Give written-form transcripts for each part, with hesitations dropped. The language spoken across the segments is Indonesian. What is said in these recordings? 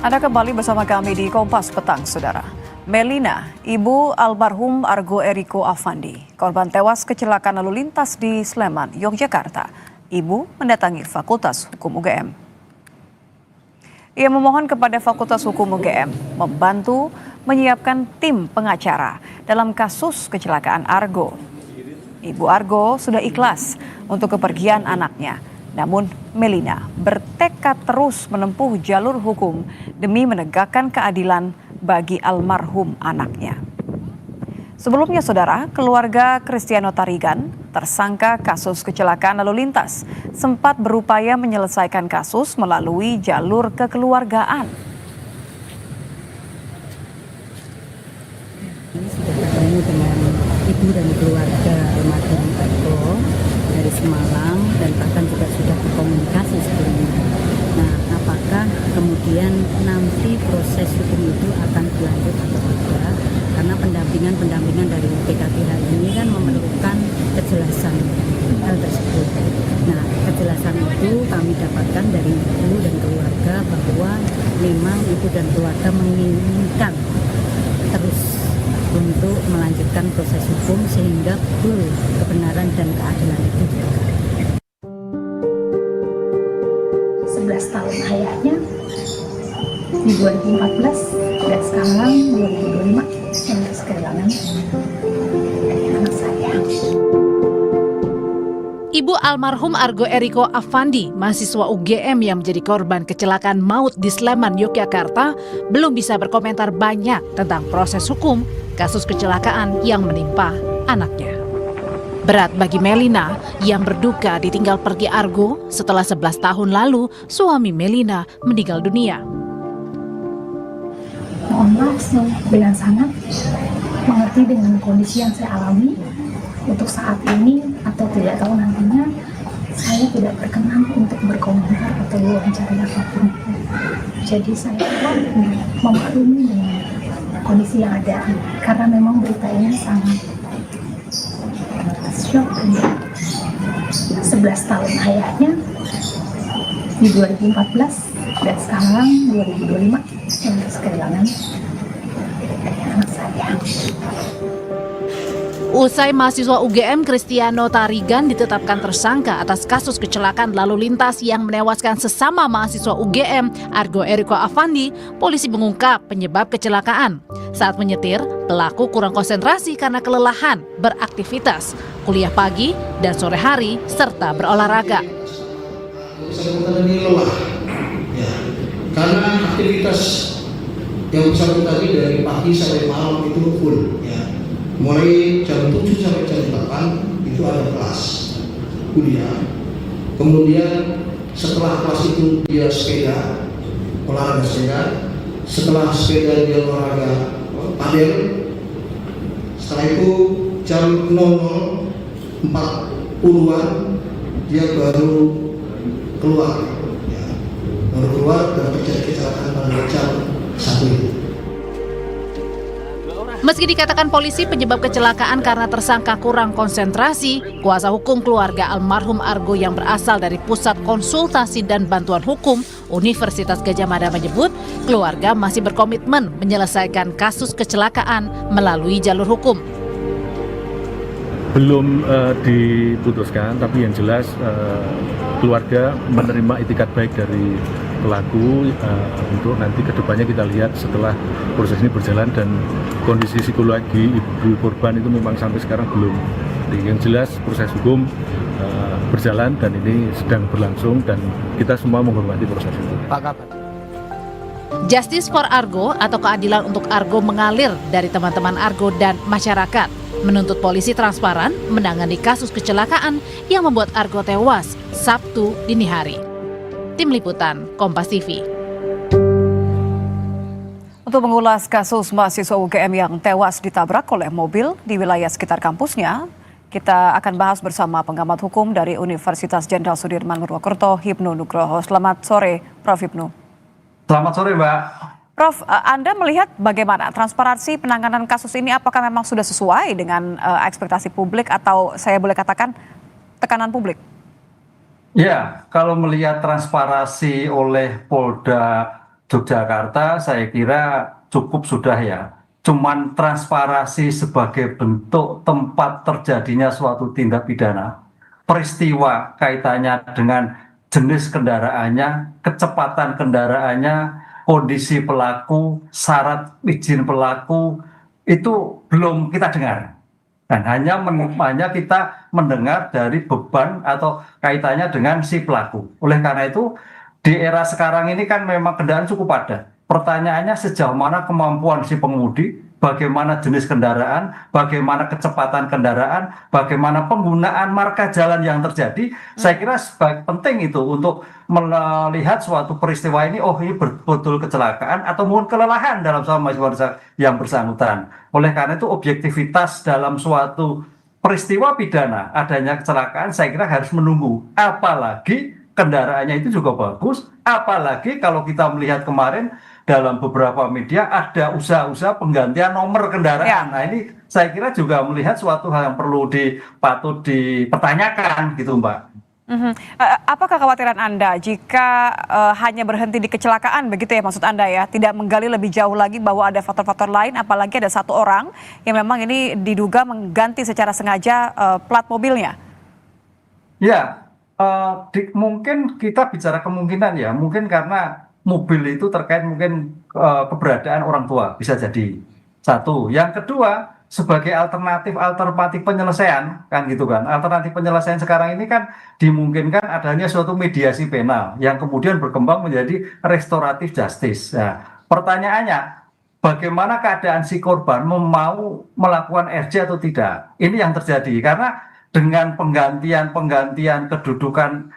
Anda kembali bersama kami di Kompas Petang, Saudara. Melina, ibu almarhum Argo Eriko Affandi, korban tewas kecelakaan lalu lintas di Sleman, Yogyakarta. Ibu mendatangi Fakultas Hukum UGM. Ia memohon kepada Fakultas Hukum UGM membantu menyiapkan tim pengacara dalam kasus kecelakaan Argo. Ibu Argo sudah ikhlas untuk kepergian anaknya. Namun Melina bertekad terus menempuh jalur hukum demi menegakkan keadilan bagi almarhum anaknya. Sebelumnya, Saudara, keluarga Cristiano Tarigan, tersangka kasus kecelakaan lalu lintas, sempat berupaya menyelesaikan kasus melalui jalur kekeluargaan. Sudah bertemu dengan ibu dan keluarga almarhum Argo dari Semalang dan bahkan juga sudah berkomunikasi sebelumnya. Nah, apakah kemudian nanti proses hukum itu akan berlanjut atau tidak? Karena pendampingan dari PKPH ini kan memerlukan kejelasan hal tersebut. Nah, kejelasan itu kami dapatkan dari ibu dan keluarga bahwa memang ibu dan keluarga menginginkan terus untuk melanjutkan proses hukum sehingga betul kebenaran dan keadilan itu ditegakkan. 11 tahun ayahnya di 2014 dan sekarang 2025 saya harus kehilangan anak saya. Ibu almarhum Argo Eriko Affandi, mahasiswa UGM yang menjadi korban kecelakaan maut di Sleman, Yogyakarta, belum bisa berkomentar banyak tentang proses hukum kasus kecelakaan yang menimpa anaknya. Berat bagi Melina yang berduka ditinggal pergi Argo setelah 11 tahun lalu suami Melina meninggal dunia. Mohon maaf dengan sangat mengerti dengan kondisi yang saya alami. Untuk saat ini atau tidak tahu nantinya, saya tidak berkenan untuk berkomentar atau wawancara apapun. Jadi saya memaklumi dengan kondisi yang ada karena memang berita ini sangat shock. 11 tahun ayahnya di 2014 dan sekarang 2025 saya harus kehilangan anak saya. Usai mahasiswa UGM Cristiano Tarigan ditetapkan tersangka atas kasus kecelakaan lalu lintas yang menewaskan sesama mahasiswa UGM Argo Eriko Affandi, polisi mengungkap penyebab kecelakaan. Saat menyetir, pelaku kurang konsentrasi karena kelelahan beraktivitas, kuliah pagi dan sore hari, serta berolahraga. Bersangkutan ini lelah, ya, karena aktivitas yang bersangkutan tadi dari pagi sampai malam itu full, ya. Mulai jam 7 sampai jam 8 itu ada kelas kuliah. Kemudian setelah kelas itu dia sepeda, olahraga sepeda. Setelah sepeda dia olahraga padel. Setelah itu jam 00.40-an dia baru keluar, ya. Baru keluar dan terjadi kecelakaan pada jam 1 itu. Meski dikatakan polisi penyebab kecelakaan karena tersangka kurang konsentrasi, kuasa hukum keluarga almarhum Argo yang berasal dari Pusat Konsultasi dan Bantuan Hukum Universitas Gadjah Mada menyebut keluarga masih berkomitmen menyelesaikan kasus kecelakaan melalui jalur hukum. Belum diputuskan, tapi yang jelas keluarga menerima itikat baik dari pelaku untuk nanti kedepannya kita lihat setelah proses ini berjalan dan kondisi psikologi ibu korban itu memang sampai sekarang belum. Yang jelas proses hukum berjalan dan ini sedang berlangsung dan kita semua menghormati proses itu. Pak Kabar. Justice for Argo atau keadilan untuk Argo mengalir dari teman-teman Argo dan masyarakat, menuntut polisi transparan menangani kasus kecelakaan yang membuat Argo tewas Sabtu dini hari. Tim Liputan, Kompas TV. Untuk mengulas kasus mahasiswa UGM yang tewas ditabrak oleh mobil di wilayah sekitar kampusnya, kita akan bahas bersama pengamat hukum dari Universitas Jenderal Sudirman Purwokerto, Hipnu Nugroho. Selamat sore, Prof. Hipnu. Selamat sore, Mbak. Prof, Anda melihat bagaimana transparansi penanganan kasus ini? Apakah memang sudah sesuai dengan ekspektasi publik atau saya boleh katakan tekanan publik? Ya, kalau melihat transparansi oleh Polda Yogyakarta saya kira cukup sudah ya. Cuman transparansi sebagai bentuk tempat terjadinya suatu tindak pidana, peristiwa kaitannya dengan jenis kendaraannya, kecepatan kendaraannya, kondisi pelaku, syarat izin pelaku, itu belum kita dengar. Dan hanya kita mendengar dari beban atau kaitannya dengan si pelaku. Oleh karena itu, di era sekarang ini kan memang kendaraan cukup padat. Pertanyaannya sejauh mana kemampuan si pengemudi, bagaimana jenis kendaraan, bagaimana kecepatan kendaraan, bagaimana penggunaan marka jalan yang terjadi. Saya kira penting itu untuk melihat suatu peristiwa ini, oh ini betul kecelakaan atau mungkin kelelahan dalam sama yang bersangkutan. Oleh karena itu objektivitas dalam suatu peristiwa pidana adanya kecelakaan saya kira harus menunggu. Apalagi kendaraannya itu juga bagus, apalagi kalau kita melihat kemarin dalam beberapa media ada usaha-usaha penggantian nomor kendaraan. Nah ini saya kira juga melihat suatu hal yang patut dipertanyakan gitu Mbak. Apa kekhawatiran Anda jika hanya berhenti di kecelakaan begitu ya maksud Anda ya, tidak menggali lebih jauh lagi bahwa ada faktor-faktor lain, apalagi ada satu orang yang memang ini diduga mengganti secara sengaja plat mobilnya? Ya, mungkin kita bicara kemungkinan ya, mungkin karena mobil itu terkait mungkin keberadaan orang tua, bisa jadi. Satu. Yang kedua, sebagai alternatif penyelesaian, kan gitu kan. Alternatif penyelesaian sekarang ini kan dimungkinkan adanya suatu mediasi penal yang kemudian berkembang menjadi restoratif justice. Nah, pertanyaannya, bagaimana keadaan si korban mau melakukan RJ atau tidak? Ini yang terjadi, karena dengan penggantian kedudukan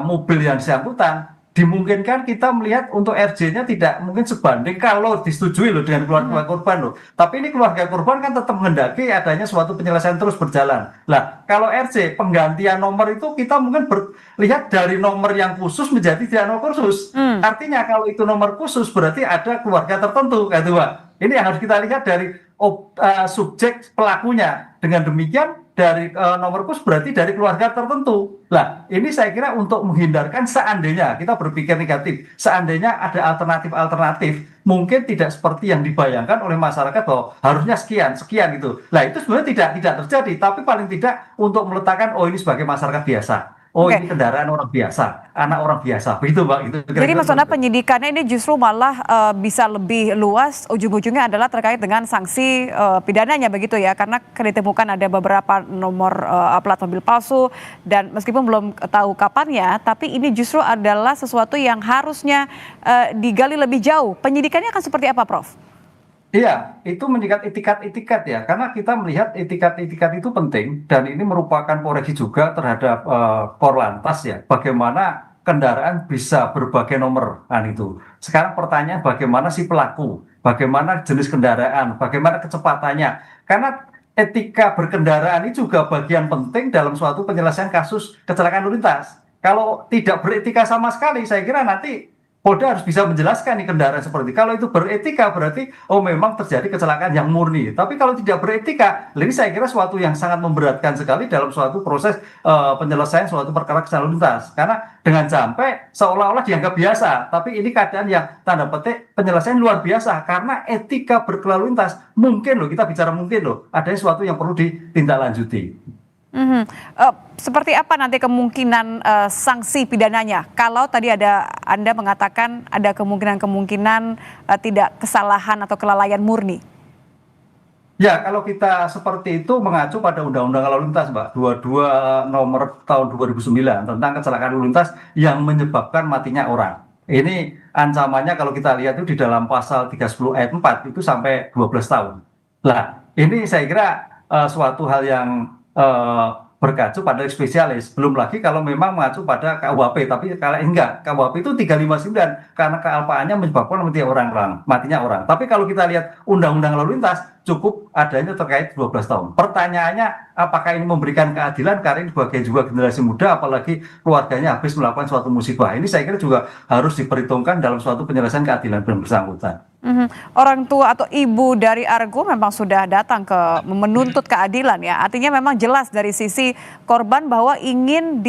mobil yang bersangkutan, dimungkinkan kita melihat untuk RJ-nya tidak mungkin sebanding kalau disetujui loh dengan keluarga korban loh. Tapi ini keluarga korban kan tetap menghendaki adanya suatu penyelesaian terus berjalan. Lah, kalau RJ penggantian nomor itu kita mungkin lihat dari nomor yang khusus menjadi tidak nomor khusus. Artinya kalau itu nomor khusus berarti ada keluarga tertentu, gitu Pak. Ini yang harus kita lihat dari subjek pelakunya. Dengan demikian dari nomor khusus berarti dari keluarga tertentu. Lah, ini saya kira untuk menghindarkan seandainya kita berpikir negatif, seandainya ada alternatif, mungkin tidak seperti yang dibayangkan oleh masyarakat bahwa harusnya sekian gitu. Lah, itu sebenarnya tidak terjadi, tapi paling tidak untuk meletakkan oh ini sebagai masyarakat biasa. Oh ini kendaraan orang biasa, anak orang biasa, begitu Mbak. Itu jadi maksudnya penyidikannya ini justru malah bisa lebih luas, ujung-ujungnya adalah terkait dengan sanksi pidananya begitu ya, karena ditemukan ada beberapa nomor plat mobil palsu dan meskipun belum tahu kapannya, tapi ini justru adalah sesuatu yang harusnya digali lebih jauh. Penyidikannya akan seperti apa, Prof? Iya, itu meningkat etikat ya, karena kita melihat etikat itu penting dan ini merupakan koreksi juga terhadap Korlantas ya, bagaimana kendaraan bisa berbagai nomor kan itu. Sekarang pertanyaan bagaimana si pelaku, bagaimana jenis kendaraan, bagaimana kecepatannya, karena etika berkendaraan ini juga bagian penting dalam suatu penyelesaian kasus kecelakaan lalu lintas. Kalau tidak beretika sama sekali, saya kira nanti Polda harus bisa menjelaskan nih kendaraan seperti itu. Kalau itu beretika berarti oh memang terjadi kecelakaan yang murni. Tapi kalau tidak beretika, ini saya kira suatu yang sangat memberatkan sekali dalam suatu proses penyelesaian suatu perkara kecelakaan lalu lintas. Karena dengan sampai seolah-olah dianggap biasa, tapi ini keadaan yang tanda petik penyelesaian luar biasa karena etika berlalu lintas mungkin loh, kita bicara mungkin loh, ada sesuatu yang perlu ditindaklanjuti. Seperti apa nanti kemungkinan sanksi pidananya? Kalau tadi Anda mengatakan ada kemungkinan tidak kesalahan atau kelalaian murni. Ya, kalau kita seperti itu mengacu pada Undang-Undang Lalu Lintas, Mbak, 22 nomor tahun 2009 tentang kecelakaan lalu lintas yang menyebabkan matinya orang. Ini ancamannya kalau kita lihat itu di dalam pasal 310 ayat 4 itu sampai 12 tahun. Nah, ini saya kira suatu hal yang berkacu pada spesialis. Belum lagi kalau memang mengacu pada KUHP, tapi kalau enggak, KUHP itu 359 karena kealpaannya menyebabkan matinya orang. Tapi kalau kita lihat Undang-Undang Lalu Lintas cukup adanya terkait 12 tahun. Pertanyaannya apakah ini memberikan keadilan karena ini sebagai juga generasi muda apalagi keluarganya habis melakukan suatu musibah. Ini saya kira juga harus diperhitungkan dalam suatu penyelesaian keadilan bersangkutan. Orang tua atau ibu dari Argo memang sudah datang ke menuntut keadilan ya. Artinya memang jelas dari sisi korban bahwa ingin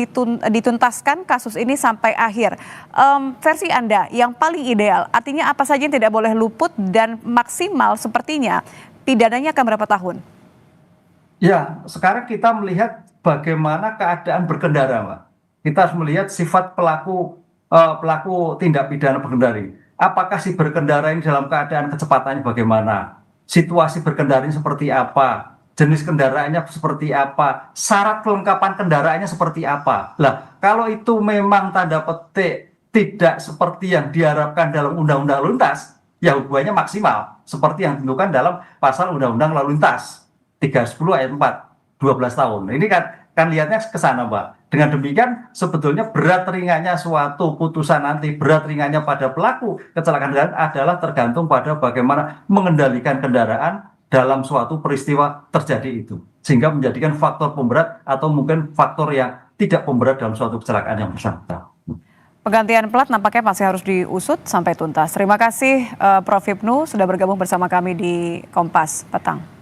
dituntaskan kasus ini sampai akhir. Versi Anda yang paling ideal, artinya apa saja yang tidak boleh luput dan maksimal sepertinya pidananya akan berapa tahun? Ya, sekarang kita melihat bagaimana keadaan berkendara, Mbak. Kita harus melihat sifat pelaku tindak pidana berkendara. Apakah si berkendara ini dalam keadaan kecepatannya bagaimana? Situasi berkendaranya seperti apa? Jenis kendaraannya seperti apa? Syarat kelengkapan kendaraannya seperti apa? Lah, kalau itu memang tanda petik tidak seperti yang diharapkan dalam Undang-Undang Lalu Lintas, ya hukumannya maksimal seperti yang ditentukan dalam pasal Undang-Undang Lalu Lintas 310 ayat 4, 12 tahun. Ini kan lihatnya ke sana, Mbak. Dengan demikian sebetulnya berat ringannya suatu putusan nanti, berat ringannya pada pelaku kecelakaan kendaraan adalah tergantung pada bagaimana mengendalikan kendaraan dalam suatu peristiwa terjadi itu. Sehingga menjadikan faktor pemberat atau mungkin faktor yang tidak pemberat dalam suatu kecelakaan yang bersangkutan. Penggantian plat nampaknya masih harus diusut sampai tuntas. Terima kasih Prof. Hipnu sudah bergabung bersama kami di Kompas Petang.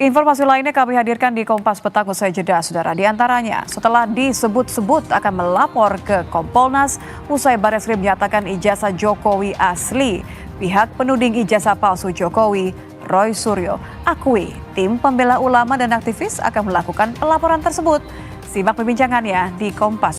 Informasi lainnya kami hadirkan di Kompas Petang usai jeda, saudara. Di antaranya, setelah disebut-sebut akan melapor ke Kompolnas, usai Barreskrim menyatakan ijazah Jokowi asli. Pihak penuding ijazah palsu Jokowi, Roy Suryo, akui tim pembela ulama dan aktivis akan melakukan pelaporan tersebut. Simak perbincangannya di Kompas